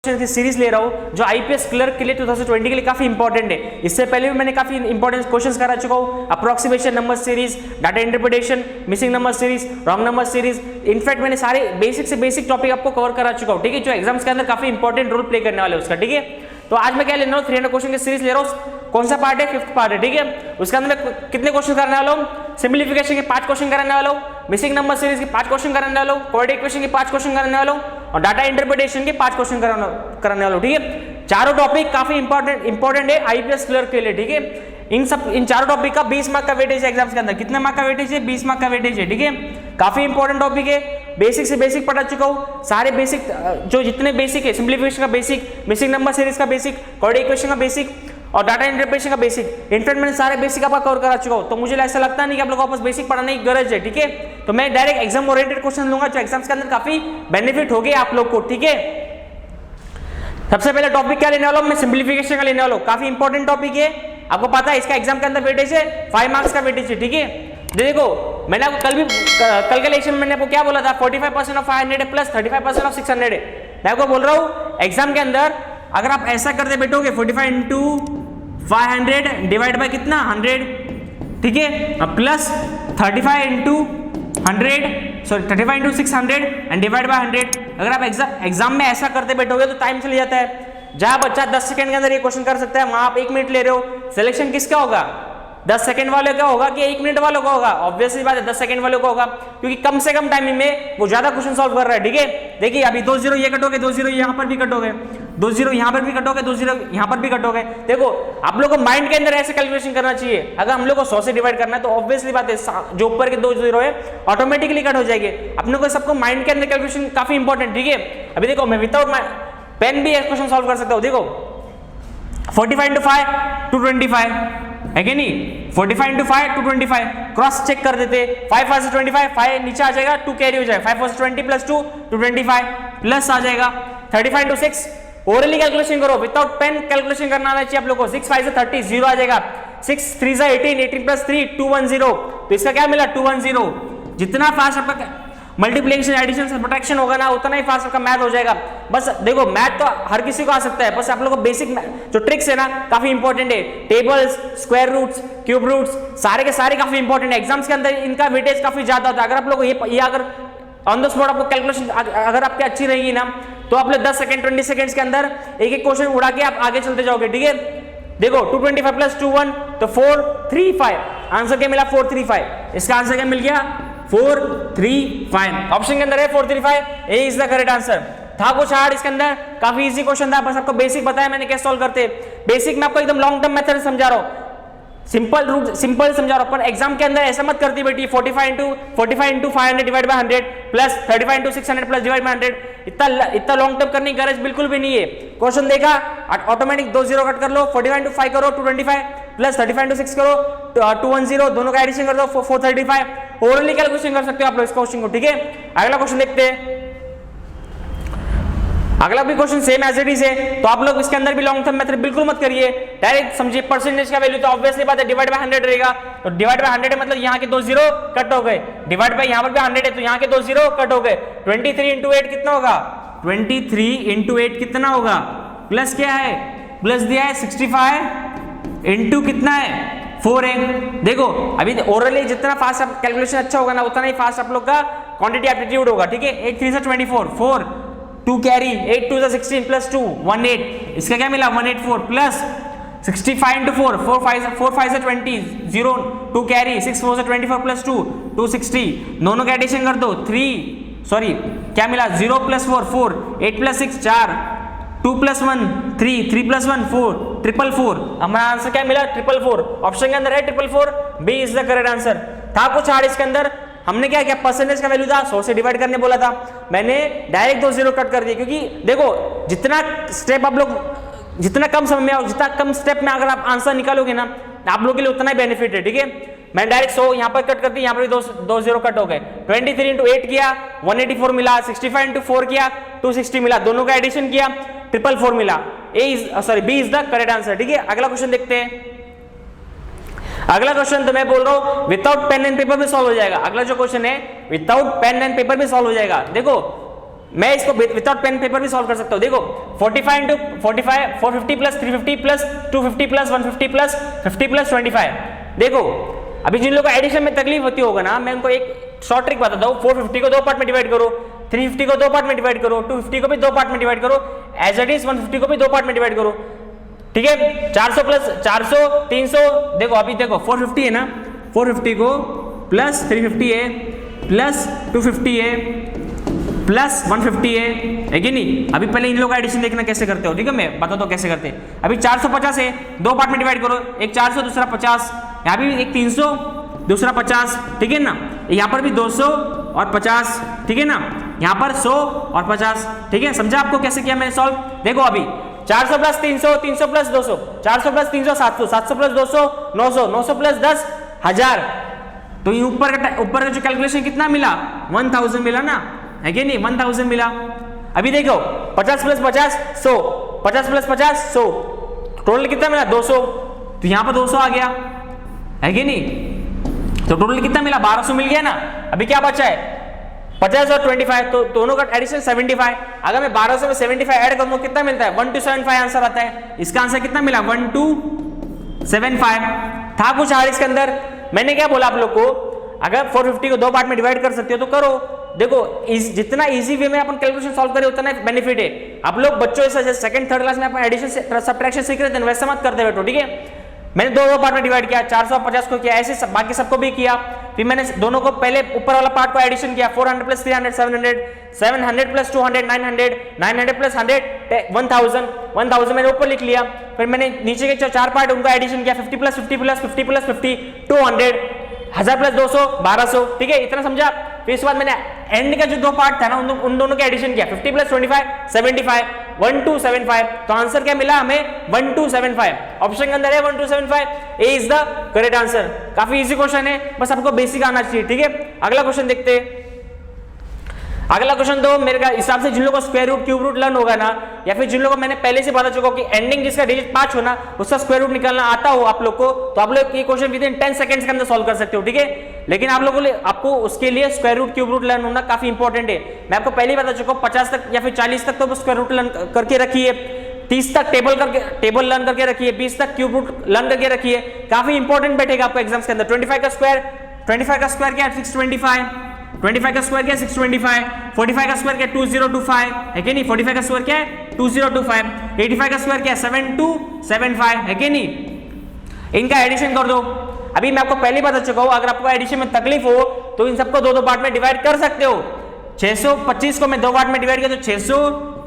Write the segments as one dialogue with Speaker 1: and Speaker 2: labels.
Speaker 1: की सीरीज ले रहा हूँ जो आईपीएस क्लर्क के लिए 2020 के लिए काफी इंपॉर्टेंट है। इससे पहले भी मैंने काफी इंपॉर्टेंट क्वेश्चंस करा चुका हूँ, approximation number series, data interpretation, missing number series, wrong number series. In fact मैंने सारे बेसिक से बेसिक टॉपिक आपको कवर करा चुका हूँ, ठीक है, जो एग्जाम्स के अंदर काफी इंपॉर्टेंट रोल प्ले करने वाले उसका, ठीक है। तो आज मैं क्या लेने वाला हूँ, 300 क्वेश्चन की सीरीज ले रहा हूँ। कौन सा पार्ट है? 5th पार्ट है, ठीक है। उसके अंदर मैं कितने क्वेश्चन करने वाला हूँ? सिंप्लीफिकेशन के 5 क्वेश्चन करने वाला हूँ, मिसिंग नंबर सीरीज के 5 क्वेश्चन करने वाला हूँ, कोऑर्डिनेट इक्वेशन के 5 क्वेश्चन करने वाला हूँ और डाटा इंटरप्रिटेशन के 5 क्वेश्चन करने वाला हूँ, ठीक है। चारों टॉपिक काफी इंपॉर्टेंट है आईपीएस क्लर्क के लिए, ठीक है। इन चारों टॉपिक का 20 मार्क का वेटेज है एग्जाम्स के अंदर। कितने मार्क का वेटेज है? 20 मार्क का वेटेज है, ठीक है। काफी इंपॉर्टेंट टॉपिक है, बेसिक से बेसिक पढ़ा चुका हूँ। सारे बेसिक जो जितने बेसिक है, सिंप्लीफिकेशन का बेसिक, मिसिंग नंबर सीरीज का बेसिक, कोऑर्डिनेट इक्वेशन का बेसिक और डाटा इंटरप्रिटेशन का बेसिक। इनफैक्ट मैंने सारे बेसिक आपका कवर करा चुका हूँ, तो मुझे ऐसा लगता नहीं कि आप लोगों को वापस बेसिक पढ़ाने की गरज है, ठीक है। तो मैं डायरेक्ट एग्जाम ओरिएंटेड क्वेश्चन लूंगा जो एग्जाम्स के अंदर काफी बेनिफिट हो गया आप लोग को, ठीक है। सबसे पहले टॉपिक क्या लेने वाला हूं मैं? सिंप्लीफिकेशन का लेने वाला हूं। काफी इंपॉर्टेंट टॉपिक है, आपको पता है इसका एग्जाम के अंदर वेटेज है 5 मार्क्स का वेटेज है, ठीक है। देखो मैंने आपको कल के लेक्चर में मैंने आपको क्या बोला था, 45% ऑफ 500 है प्लस 35% ऑफ 600 है। मैं आपको बोल रहा हूं एग्जाम के अंदर अगर आप ऐसा करते बैठोगे 45 इंटू 500 डिवाइड बाय कितना 100, ठीक है, plus 35 into 600 and divide by 100। अगर आप एग्जाम में ऐसा करते बैठोगे तो टाइम चले जाता है। जहां बच्चा 10 सेकंड के अंदर ये क्वेश्चन कर सकता है, वहां आप 1 मिनट ले रहे हो। सिलेक्शन किसका होगा? 10 सेकंड वाले का होगा कि 1 मिनट वालों का होगा? ऑब्वियसली बात है 10 सेकंड वालों का होगा, क्योंकि कम से कम टाइमिंग में वो ज्यादा क्वेश्चन सॉल्व कर रहा है, ठीक है। देखिए अभी 2 0 ये कटोगे, 2 0 यहाँ पर भी कटोगे, 2 0 यहाँ पर भी कटोगे, 2 0 यहाँ पर भी कटोगे। देखो आप लोग को माइंड के अंदर ऐसे कैलकुलेशन करना चाहिए। अगर हम लोग को 100 से डिवाइड करना है तो ऑब्वियसली बात है जो ऊपर के 2 0 है ऑटोमेटिकली कट हो जाएंगे। अपने को सबको माइंड के अंदर कैलकुलेशन काफी इंपॉर्टेंट, ठीक है। अभी देखो मैं विदाउट पेन भी एक क्वेश्चन सॉल्व कर सकता हूँ। देखो 45 इंटू 5 225 है कि नहीं, 45 इंटू 5 225 क्रॉस चेक कर देते। 5 5 से 25, 5 नीचे आ जाएगा, 2 कैरी हो जाएगा, 5 4 से 20 प्लस 2 225 प्लस आ जाएगा 35 इंटू 6। ओरली कैलकुलेशन करो, विदाउट पेन कैलकुलेशन करना आना चाहिए आप लोगों को। 6 5 से 30 0 आ जाएगा, 6 3 से 18 18 प्लस 3 210। तो इसका क्या मिला 210। जितना फास्ट आपका मल्टीप्लिकेशन एडिशन सब्ट्रैक्शन होगा ना उतना ही फास्ट आपका मैथ हो जाएगा। बस देखो मैथ तो हर किसी को आ सकता है, बस आप लोगों को बेसिक जो ट्रिक्स है ना काफी इंपॉर्टेंट है। Tables, square roots, cube roots सारे के सारे काफी इंपॉर्टेंट है। एग्जाम्स के अंदर इनका वेटेज काफी ज्यादा होता है। अगर आप लोग ये अगर ऑन द स्पॉट आपको कैलकुलेशन अगर आपकी अच्छी रहेगी ना तो आप लोग 10 सेकंड 20 सेकंड्स के अंदर एक क्वेश्चन उड़ा के आप आगे चलते जाओगे, ठीक है। देखो 225 प्लस 21 तो 435। आंसर क्या मिला 435। इसका आंसर क्या मिल गया 435। ऑप्शन के अंदर है 435, ए इज द करेक्ट आंसर। था कुछ हार्ड इसके अंदर? काफी इजी क्वेश्चन था, बस आपको बेसिक बताया मैंने कैसे सॉल्व करते। बेसिक में आपको एकदम लॉन्ग टर्म मेथड समझा रहा हूं, सिंपल समझा रहा हूं। पर एग्जाम के अंदर ऐसा मत करती बेटी 45 into 500 divide by 100 plus 35 into 600 plus divide by 100। इतना लॉन्ग टर्म करने की गरज बिल्कुल भी नहीं है। क्वेश्चन देखा ऑटोमेटिक 2 0 कट कर लो, 45 इंटू 5 करो 225 प्लस 35 इंटू 6 करो 210, दोनों का एडिशन कर दो 435। ओरली कैलकुलेशन कर सकते हो आप लोग इस क्वेश्चन को, ठीक है। अगला क्वेश्चन देखते हैं। अगला भी question same as it is है, तो आप लोग इसके अंदर भी लॉन्ग टर्म मेथड बिल्कुल मत करिए, डायरेक्ट समझिए। परसेंटेज का वैल्यू तो ऑब्वियसली बात है डिवाइड बाय 100 रहेगा, तो डिवाइड बाय 100 मतलब यहाँ के 2 0 कट हो गए, डिवाइड बाय यहाँ पर भी 100 है तो यहाँ के 2 0 कट हो गए। 23 इंटू 8 कितना होगा? 23 इंटू 8 कितना होगा? प्लस क्या है? प्लस दिया है 65 इंटू कितना है 4 है। देखो अभी ओरली जितना फास्ट आप कैलकुलेशन अच्छा होगा ना उतना ही फास्ट आप लोग का क्वांटिटी एप्टीट्यूड होगा, ठीक है। 8 3 से 24 4 2 कैरी 8 2 से 16 प्लस 2 18। इसका क्या मिला 184 प्लस 65 इंटू 4 4 5 से 20 0 2 कैरी 6 4 से 24 प्लस 2 260। दोनों का एडिशन कर दो 3 क्या मिला 0 प्लस 4 4 8 प्लस 6 4 2 प्लस 1 3 3 प्लस 1 4 444। हमारा आंसर क्या मिला 444। ऑप्शन के अंदर है 444, B is the correct answer. था कुछ हार्ड इसके अंदर? हमने क्या किया, परसेंटेज का वैल्यू था 100 से डिवाइड करने बोला था, मैंने डायरेक्ट 2 0 कट कर दिए। क्योंकि देखो जितना स्टेप आप लोग जितना कम समय में और जितना कम स्टेप में अगर आप आंसर निकालोगे ना आप लोगों के लिए उतना ही बेनिफिट है, ठीक है। मैंने डायरेक्ट 100 यहाँ पर कट कर दी, यहाँ पर भी 2 0 कट हो गए। 23 इंटू 8 किया 184 मिला, 65 इंटू 4 किया 260 मिला, दोनों का एडिशन किया 444 मिला। B is the correct answer, ठीक है। अगला क्वेश्चन देखते हैं। अगला क्वेश्चन तो मैं बोल रहा हूं विदाउट पेन एंड पेपर भी सॉल्व हो जाएगा। अगला जो क्वेश्चन है विदाउट पेन एंड पेपर भी सॉल्व हो जाएगा। देखो मैं इसको विदाउट पेन पेपर भी सॉल्व कर सकता हूँ। देखो 45 into 45 450 plus 350 plus 250 plus 150 plus 50 plus 25। देखो अभी जिन लोगों को एडिशन में तकलीफ होती होगा ना, मैं उनको एक शॉर्ट ट्रिक बताता हूँ। 450 को 2 पार्ट में डिवाइड करो, 350 को 2 पार्ट में डिवाइड करो, 250 को भी 2 पार्ट में डिवाइड करो, एज इट इज 150 को भी 2 पार्ट में डिवाइड करो। ठीक है, 400 प्लस 400 300, देखो अभी देखो 450 है ना, 450 को प्लस 350 है प्लस 250 है प्लस 150 है कि नहीं। अभी पहले इन लोगों का एडिशन देखना कैसे करते हो, ठीक है, मैं बताता हूँ कैसे करते हैं। अभी 450 है, 2 पार्ट में डिवाइड करो, एक 400 दूसरा 50, यहाँ भी एक 300 दूसरा 50, ठीक है ना। यहाँ पर भी 200 और 50, ठीक है ना, यहाँ पर 100 और 50, ठीक है। समझा आपको कैसे किया मैंने सॉल्व। देखो अभी 400 plus 300, 300 plus 200, 400 plus 300 700, 700 plus 200 900, 900 plus 10 1000। तो ये ऊपर का जो कैलकुलेशन कितना मिला, 1000 मिला ना, है कि नहीं, 1000 मिला। अभी देखो 50 प्लस 50 100, 50 प्लस 50 100, टोटल कितना मिला 200, तो यहाँ पर 200 आ गया, है कि नहीं। तो टोटल कितना मिला 1200 मिल गया ना। अभी क्या बचा है 50 और 25, तो दोनों का एडिशन 75। अगर मैं 1200 में 75 ऐड करूँ कितना मिलता है 1275 आंसर आता है। इसका आंसर कितना मिला 1275। था कुछ हार इसके अंदर। मैंने क्या बोला आप लोग को, अगर 450 को 2 पार्ट में डिवाइड कर सकते हो तो करो। देखो जितना इजी वे में अपन कैलकुलेशन सॉल्व करें उतना बेनिफिट है। आप लोग बच्चों से सेकंड थर्ड क्लास में अपन एडिशन सब्ट्रैक्शन सीख रहे थे, वैसा मत करते बैठो, ठीक है। मैंने 2 पार्ट में डिवाइड किया, 450 को किया, ऐसे बाकी सबको भी किया। फिर मैंने दोनों को पहले ऊपर वाला पार्ट को एडिशन किया, 400 प्लस 300 700, 700 प्लस 200 900, 900 प्लस 100 1000, 1000 मैंने ऊपर लिख लिया। फिर मैंने नीचे के 4 पार्ट उनका एडिशन किया, 50 प्लस 50 प्लस 50 प्लस 50 200, 1000 प्लस 200 1200, ठीक है, इतना समझा। फिर इसके बाद मैंने एंड का जो 2 पार्ट था ना उन दोनों का एडिशन किया, 50 प्लस 25 75, 1275। तो आंसर क्या मिला हमें 1275। ऑप्शन के अंदर है 1275, ए इज द करेक्ट आंसर। काफी इजी क्वेश्चन है, बस आपको बेसिक आना चाहिए, ठीक है। अगला क्वेश्चन देखते हैं। अगला क्वेश्चन तो मेरे हिसाब से जिन लोगों को square root cube root learn होगा ना, या फिर जिन लोगों को मैंने पहले से बता चुका हूं कि एंडिंग जिसका डिजिट 5 होना उसका स्क्वायर रूट निकालना आता हो आप लोग को, तो आप लोग ये क्वेश्चन विद इन 10 सेकंड्स के अंदर सॉल्व कर सकते हो, ठीक है। लेकिन आप लोगों को आपको उसके लिए square root cube root learn होना काफी इंपॉर्टेंट है। मैं आपको पहले ही बता चुका हूं 50 तक या फिर 40 तक तो स्क्वायर रूट लर्न करके रखिए, 30 तक टेबल लर्न करके रखिए, 20 तक क्यूब रूट लर्न करके रखिए। काफी इंपॉर्टेंट बैठेगा आपको एग्जाम्स के अंदर। 25 का स्क्वायर क्या 625, 25 का स्क्वायर क्या 625, 45 का स्क्वायर क्या 2025, है कि नहीं। 45 का स्क्वायर क्या है 2025, 85 का स्क्वायर क्या 7275, है कि नहीं। इनका एडिशन कर दो। अभी मैं आपको पहले बता चुका हूं, अगर आपको एडिशन में तकलीफ हो तो इन सबको 2 पार्ट में डिवाइड कर सकते हो। 625 को मैं 2 पार्ट में डिवाइड किया तो 600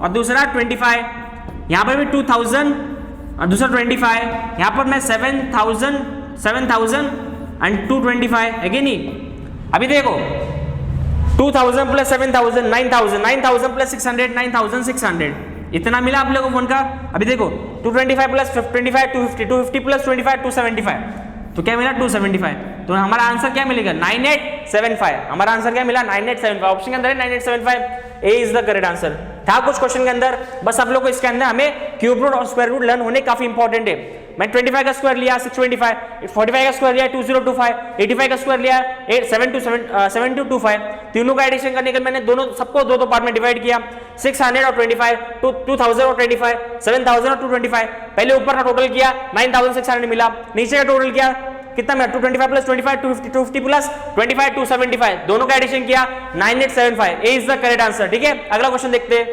Speaker 1: और दूसरा 25, यहां पर भी 2000 और दूसरा 25, यहां पर मैं 7000 एंड 225, है कि नहीं। अभी देखो 2000 प्लस 7000 9000, 9000 प्लस 600 9600, इतना मिला आप लोगों को उनका। अभी देखो 225 प्लस 25 250, 250 प्लस 25 275, तो क्या मिला 275। तो हमारा आंसर क्या मिलेगा 9875। हमारा आंसर क्या मिला 9875। ऑप्शन के अंदर है 9875, ए इज द करेक्ट आंसर। था कुछ क्वेश्चन के अंदर, बस आप लोग को इसके अंदर हमें क्यूब रूट और स्क्वायर रूट लर्न होने काफी इंपॉर्टेंट है। मैं 25 का स्क्वायर लिया 625, 45 का स्क्वायर लिया 2025, 85 का स्क्वायर लिया 7225। तीनों का एडिशन करने के मैंने दोनों सबको 2 पार्ट में डिवाइड किया, 600 और 25, 2000 और 25, 7000 और 225। पहले ऊपर का टोटल किया 9600 मिला, नीचे का टोटल किया कितना मिला 225 प्लस 25 250 प्लस 25 275, दोनों का एडिशन किया 9875। ए इज द करेक्ट आंसर, ठीक है। अगला क्वेश्चन देखते हैं।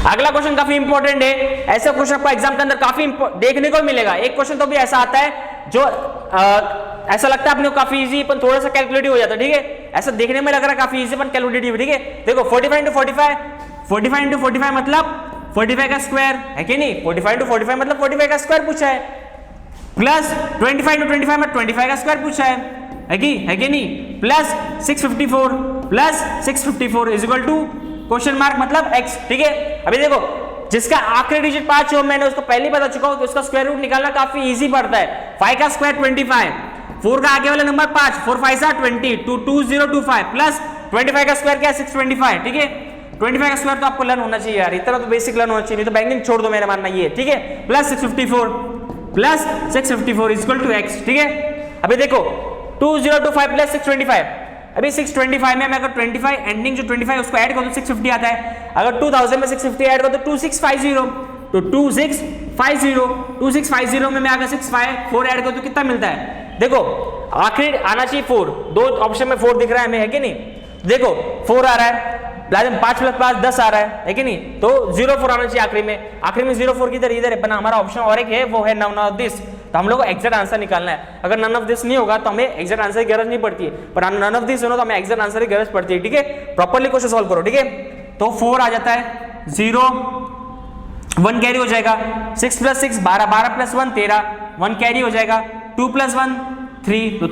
Speaker 1: अगला क्वेश्चन काफी इंपॉर्टेंट है। ऐसा क्वेश्चन आपको एग्जाम के अंदर काफी देखने को मिलेगा। एक क्वेश्चन तो भी ऐसा आता है जो ऐसा लगता है अपने को काफी इजी पर थोड़ा सा कैलकुलेटिव हो जाता है, ठीक है। ऐसा देखने में लग रहा है काफी इजी पर कैलकुलेटिव, ठीक है। देखो 45 इंटू 45 मतलब 45 का स्क्वायर, है कि नहीं। 45 इंटू 45 मतलब 45 का स्क्वायर पूछा है, प्लस 25 इंटू 25 मतलब 25 का स्क्वायर पूछा है कि नहीं, plus 654 is equal to question mark मतलब x, ठीक है। अभी देखो जिसका आखिरी डिजिट 5 हो, मैंने उसको पहले ही बता चुका हूं कि उसका स्क्वायर रूट निकालना काफी इजी पड़ता है। 5 का स्क्वायर 25, 4 का आगे वाला नंबर 5, 4 5 20 2025 प्लस 25 का स्क्वायर क्या 625, ठीक है। 25 का स्क्वायर तो आपको लर्न होना चाहिए यार, इतना तो बेसिक लर्न होना चाहिए, नहीं तो बैंकिंग छोड़ दो, मेरा मानना ये, ठीक है। Plus 654 is equal to x, ठीक है। अभी देखो 2025 प्लस 625 अभी 625 में मैं अगर 25 एंडिंग जो 25 उसको ऐड करो तो 650 आता है। अगर 2000 में 650 ऐड करो तो 2650, तो 2650 में मैं अगर 654 ऐड करूं तो कितना मिलता है? देखो आखिर आना चाहिए 4, दो ऑप्शन में 4 दिख रहा है हमें, है कि नहीं? देखो 4 आ रहा है, 5 + 5 10 आ रहा है कि नहीं? तो 04 आना चाहिए आखिरी में 04 किधर इधर है, हमारा ऑप्शन और एक है, वो है नन ऑफ दिस। तो हम लोग को एग्जैक्ट आंसर निकालना है। अगर नन ऑफ दिस नहीं होगा तो हमें एग्जैक्ट आंसर की गरज नहीं पड़ती है, पर नन ऑफ दिस हो तो हमें एग्जैक्ट आंसर की गरज पड़ती है। ठीक है, प्रॉपर्ली क्वेश्चन सॉल्व करो। ठीक है, तो 4 आ जाता है, 0 1 कैरी हो जाएगा, 6 + 6 12, 12 + 1 13, 1 कैरी हो जाएगा, 2 + 1 3, तो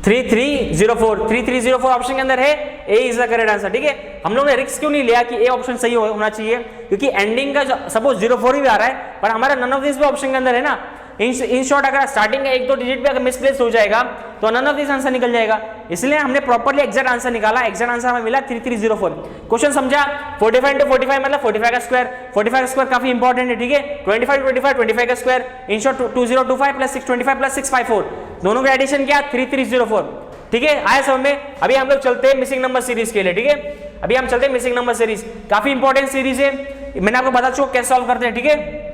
Speaker 1: 3304 3304 ऑप्शन के अंदर है, ए इज द करेक्ट आंसर। ठीक है, हम लोगों ने रिस्क क्यों नहीं लिया कि ए ऑप्शन सही होना चाहिए, क्योंकि एंडिंग का सपोज 04 भी आ रहा है, पर हमारा नन ऑफ दिस भी ऑप्शन के अंदर है ना। इन शॉर्ट अगर स्टार्टिंग का 1-2 डिजिट भी अगर मिसप्लेस हो जाएगा तो नन ऑफ दिस आंसर निकल जाएगा। इसलिए हमने प्रॉपर्ली एग्जैक्ट आंसर निकाला, एग्जैक्ट आंसर हमें मिला 3304। क्वेश्चन समझा? 45 × 45 मतलब 45 का स्क्वायर, 45 का स्क्वायर काफी इंपॉर्टेंट है। ठीक है, 25 × 25 का स्क्वायर, इन शॉर्ट 2025 + 625 + 654, दोनों का एडिशन क्या? 3304। ठीक है, आए समझ में? अभी हम लोग चलते हैं मिसिंग नंबर सीरीज के लिए। ठीक है, अभी हम चलते हैं मिसिंग नंबर सीरीज, काफी इंपॉर्टेंट सीरीज है, मैंने आपको बता चुका कैसे सॉल्व करते हैं। ठीक है,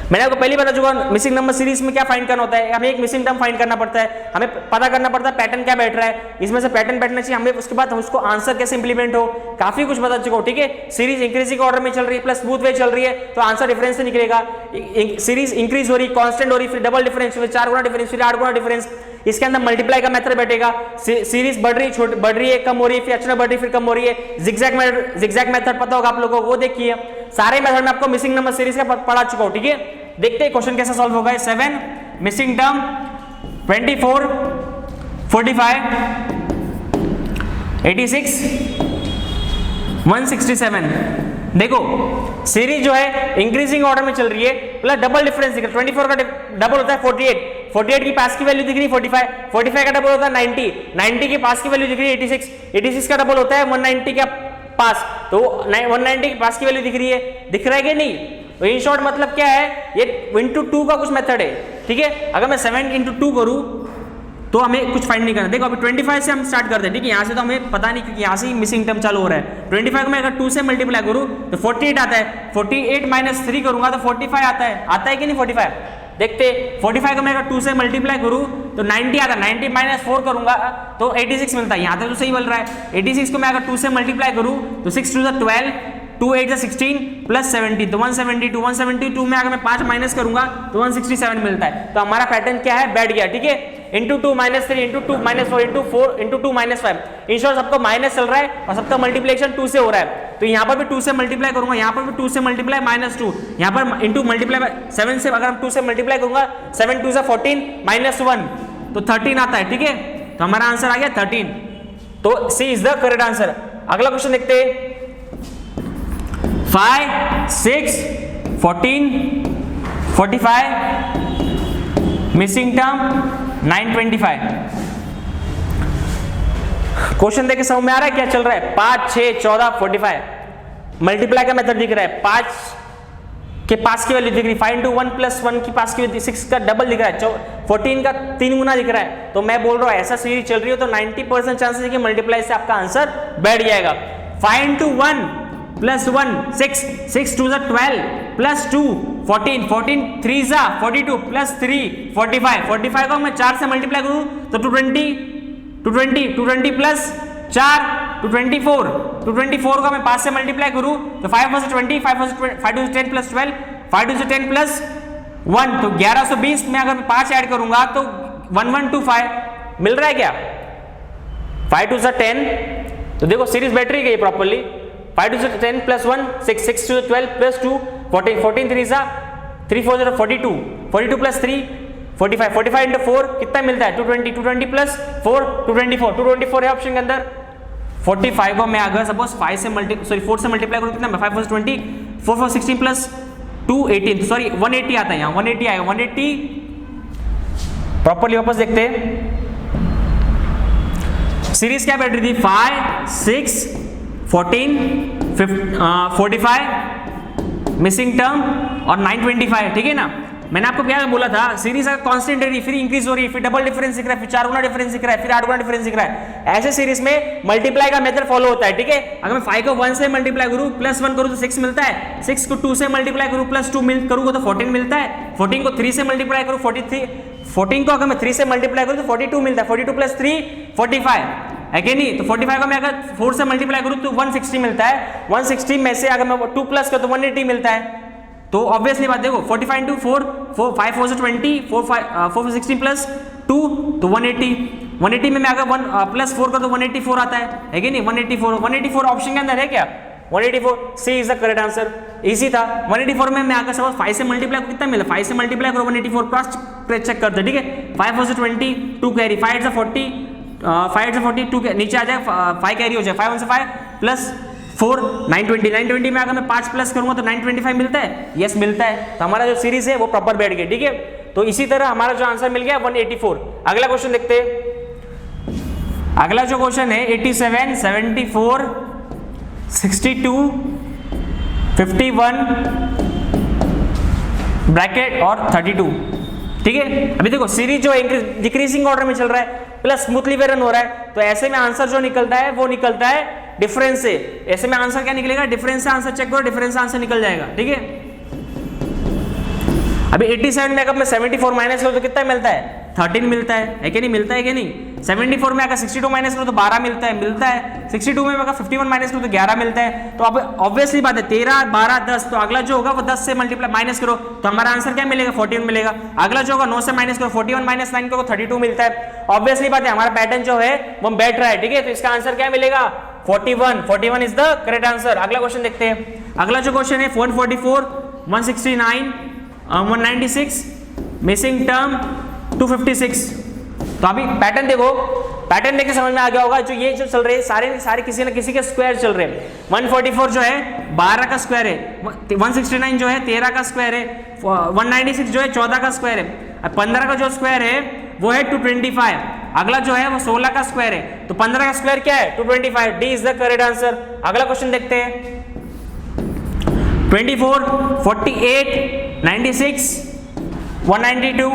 Speaker 1: मैंने आपको पहले बता चुका मिसिंग नंबर सीरीज में क्या फाइंड करना होता है, हमें एक मिसिंग टर्म फाइंड करना पड़ता है, हमें पता करना पड़ता है पैटर्न क्या बैठ रहा है, इसमें से पैटर्न बैठना चाहिए हमें, उसके बाद उसको आंसर कैसे इंप्लीमेंट हो, काफी कुछ बता चुका हूं। ठीक है, सीरीज इंक्रीजिंग ऑर्डर में चल रही है प्लस स्मूथ वे चल रही है तो आंसर डिफरेंस से निकलेगा। सीरीज इंक्रीज हो रही, कांस्टेंट हो रही, फिर डबल डिफरेंस, फिर 4 गुना डिफरेंस, फिर 8 गुना डिफरेंस, इसके अंदर मल्टीप्लाई का मेथड बैठेगा। सीरीज बढ़ रही है, कम हो रही है, फिर अचानक बढ़ रही है, फिर कम हो रही है। जिगजैग मेथड पता होगा आप लोगों को, वो देखिए। सारे मेथड में आपको मिसिंग नंबर सीरीज का पढ़ा चुका हूं। ठीक है, देखते हैं क्वेश्चन कैसे सॉल्व होगा। 7 मिसिंग टर्म 24 45 86 167। देखो सीरीज जो है इंक्रीजिंग ऑर्डर में चल रही है, प्लस डबल डिफरेंस दिख रहा है। 24 का डबल होता है 48 की पास की वैल्यू दिख रही है 45 का डबल होता है 90 के पास की वैल्यू दिख रही है 86 का डबल होता है 190 के पास, तो 190 के पास की वैल्यू दिख रही है, दिख रहा है कि नहीं? तो इन शॉर्ट मतलब क्या है, ये इंटू 2 का कुछ मेथड है। ठीक है, अगर मैं 7 × 2 करूं तो हमें कुछ फाइंड नहीं करना। देखो अभी 25 से हम स्टार्ट करते हैं। ठीक है, यहाँ से तो हमें पता नहीं, क्योंकि यहाँ से ही मिसिंग टर्म चालू हो रहा है। 25 को मैं अगर 2 से मल्टीप्लाई करूँ तो 48 आता है, 48 - 3 करूंगा तो 45 आता है कि नहीं? 45 देखते, 45 को मैं अगर 2 से मल्टीप्लाई करूँ तो 90 आता है, 90 - 4 करूंगा तो 86 मिलता है। यहाँ तक तो सही मिल रहा है। 86 को मैं अगर 2 से मल्टीप्लाई करूँ तो 6 × 2 = 12, 2 × 8 = 16 + 17, तो 172 172 में अगर मैं 5 माइनस करूंगा तो 167 मिलता है। तो हमारा पैटर्न क्या है? बैठ गया। ठीक है, into 2 - 3 into 2 - 4 into 4 into 2 - 5। In short सबको माइनस चल रहा है और सबका मल्टीप्लिकेशन 2 से हो रहा है, तो यहाँ पर भी 2 से मल्टीप्लाई करूंगा, यहाँ पर भी 2 से मल्टीप्लाई -2, यहाँ पर इंटू मल्टीप्लाई 7 से अगर हम 2 से मल्टीप्लाई करूंगा 7 × 2 = 14 -1 तो 13 आता है। ठीक है, तो हमारा आंसर आ गया 13, तो सी इज द करेक्ट आंसर। अगला क्वेश्चन देखते हैं। 5 6 14 45 मिसिंग टर्म 925। क्वेश्चन देख के समझ में आ रहा है क्या चल रहा है? 5 6 14 45 मल्टीप्लाई का मेथड दिख रहा है, 5 के पास की वैल्यू दिख रही है, 5 × 1 + 1 की पास की वैल्यू 6 का डबल दिख रहा है, 14 का 3 गुना दिख रहा है। तो मैं बोल रहा हूं ऐसा सीरीज चल रही हो तो 90% चांसेस है कि मल्टीप्लाई से आपका आंसर बैठ जाएगा। 5 × 1 + 1 6 6 × 2 = 12 + 2 14 14 3 = 42 + 3 45 को मैं 4 से मल्टीप्लाई करूं तो 220 220 + 4 224 224 को मैं 5 से मल्टीप्लाई करूं तो 5 × 20 5 × 10 + 12 5 × 10 + 1 तो 1120 में अगर मैं 5 ऐड करूंगा तो 1125 मिल रहा है क्या? 5 × 2 = 10, तो देखो सीरीज बैठ रही है प्रॉपर्ली। 5 × 2 = 10 + 1 6 6 × 2 = 12 + 2 14 14 3 = 3 4 = 42 42 + 3 45 45 × 4 कितना मिलता है? 220 220 + 4 224 है ऑप्शन के अंदर। 45 को मैं अगर सपोज 4 से मल्टीप्लाई करूं कितना? 5 + 20 4 4 16 + 2 18, सॉरी 180 आता है, यहाँ 180 आएगा। 180 प्रॉपर्ली वापस देखते हैं। सीरीज क्या बैठ रही थी? 5 6 14 45 मिसिंग टर्म और 925, ठीक है ना? मैंने आपको क्या बोला था, सीरीज अगर कांस्टेंट रही फिर इंक्रीज हो रही है, फिर डबल डिफरेंस दिख रहा है, फिर 4 गुना डिफरेंस दिख रहा है, फिर 8 गुना डिफरेंस दिख रहा है, ऐसे सीरीज में मल्टीप्लाई का मेथड फॉलो होता है, ठीक है। अगर मैं 5 को 1 से मल्टीप्लाई करूं प्लस 1 करूं तो 6 मिलता है, 6 को 2 से मल्टीप्लाई करूं प्लस 2 करूंगा तो 14 मिलता है, 14 को 3 से मल्टीप्लाई करूं 43, 14 को अगर मैं 3 से मल्टीप्लाई करूं तो 42 मिलता है, 42 प्लस 3 45 है कि नहीं। तो 45 का मैं अगर 4 से मल्टीप्लाई करूं तो 160 मिलता है, 160 में से अगर मैं 2 प्लस करूं तो 180 मिलता है। तो ऑब्वियसली बात देखो 45 इंटू 4 5 4 से 20 4 16 प्लस 2 तो 180 में मैं अगर 1 प्लस 4 कर तो 184 आता है कि नहीं। 184 ऑप्शन के अंदर है क्या, 184 C is the correct answer. Easy था। 184 में मैं अगर सपोज 5 से मल्टीप्लाई कितना मिला, 5 से मल्टीप्लाई करो 184 क्रॉस चेक करते, ठीक है। 5 4 से 20 2 कैरी 5 से 40 5 से 40 2 नीचे आ जाए 5 कैरी हो जाए 5 1 से 5 प्लस 4 920 में अगर मैं 5 प्लस करूंगा तो 925 मिलता है, यस मिलता है। तो हमारा जो सीरीज है वो प्रॉपर बैठ गई, ठीक है। तो इसी तरह हमारा जो आंसर मिल गया 184। अगला क्वेश्चन देखते हैं। अगला जो क्वेश्चन है 87 74 62 51 ब्रैकेट और 32, ठीक है। अभी देखो सीरीज जो डिक्रीजिंग ऑर्डर में चल रहा है प्लस स्मूथली वेरन हो रहा है, तो ऐसे में आंसर जो निकलता है वो निकलता है डिफरेंस से। ऐसे में आंसर क्या निकलेगा, डिफरेंस से आंसर चेक करो, डिफरेंस से आंसर निकल जाएगा, ठीक है। अभी 87 में अगर मैं 74 माइनस करूं तो कितना मिलता है, 13 मिलता है कि नहीं, मिलता है कि नहीं। 74 में अगर 62 माइनस करूं तो 12 मिलता है 62 में अगर 51 माइनस करूं तो 11 मिलता है। तो अब ऑब्वियसली बात है 13 12 10, तो अगला जो होगा वो 10 से मल्टीप्लाई माइनस करो तो हमारा आंसर क्या मिलेगा, 41 मिलेगा। अगला जो होगा 9 से माइनस करो 41 माइनस 9 करो 32 मिलता है। ऑब्वियसली बात है हमारा पैटर्न जो है वो बैठ रहा है, ठीक है। तो इसका आंसर क्या मिलेगा, 41 इज द करेक्ट आंसर। अगला क्वेश्चन देखते हैं। अगला जो क्वेश्चन है 144 169 196 मिसिंग टर्म 256। तो अभी पैटर्न देखो, पैटर्न देख के समझ में आ गया होगा। जो ये जो चल रहे हैं सारे किसी न किसी के स्क्वायर चल रहे हैं। 144 जो है 12 का स्क्वायर है, 169 जो है 13 का स्क्वायर है, 196 जो है 14 का स्क्वायर है, 15 का जो स्क्वायर है वो है 225। अगला जो है वो 16 का स्क्वायर है, तो 15 का स्क्वायर क्या है 225। D is the correct answer. अगला क्वेश्चन देखते हैं 24 48 96 192।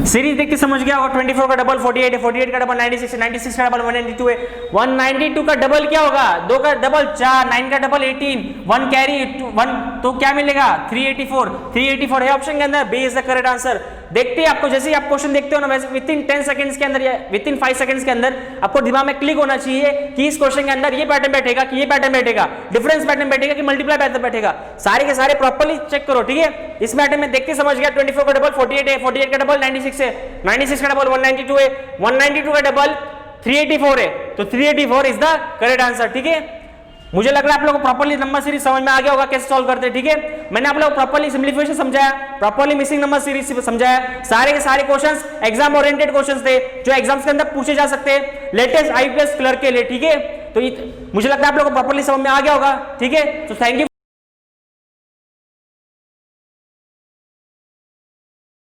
Speaker 1: सीरीज देख के समझ गया होगा। 24 का डबल 48 है, 48 का डबल 96 है, 96 का डबल 192 है, 192 का डबल क्या होगा, 2 का डबल 4, 9 का डबल 18, 1 कैरी 1, तो क्या मिलेगा 384 है ऑप्शन के अंदर। B is the correct answer. देखते हैं आपको, जैसे ही आप क्वेश्चन देखते हो ना वैसे विद इन 10 सेकंड्स के अंदर या विद इन 5 सेकंड्स के अंदर आपको दिमाग में क्लिक होना चाहिए कि इस क्वेश्चन के अंदर ये पैटर्न बैठेगा कि ये पैटर्न बैठेगा, डिफरेंस पैटर्न बैठेगा कि मल्टीप्लाई पैटर्न बैठेगा। सारे के सारे प्रॉपर्ली चेक करो, ठीक है। इस पैटर्न में देख के समझ गया 24 का डबल 48 है, 48 का डबल 96 है, 96 का डबल 192 है, 192 का डबल 384 है, तो 384 इज द करेक्ट आंसर, ठीक है। मुझे लग रहा है आप लोगों को प्रॉपर्ली नंबर सीरीज समझ में आ गया होगा कैसे सॉल्व करते हैं, ठीक है। मैंने आप लोगों को प्रॉपर्ली सिंपलीफिकेशन समझाया, प्रॉपर्ली मिसिंग नंबर सीरीज समझाया। सारे के सारे क्वेश्चंस एग्जाम ओरिएंटेड क्वेश्चंस थे जो एग्जाम्स के अंदर पूछे जा सकते हैं लेटेस्ट आईपीएस क्लर्क के लिए, ठीक है। तो मुझे लगता है आप लोगों को प्रॉपर्ली समझ में आ गया होगा, ठीक है। तो थैंक यू।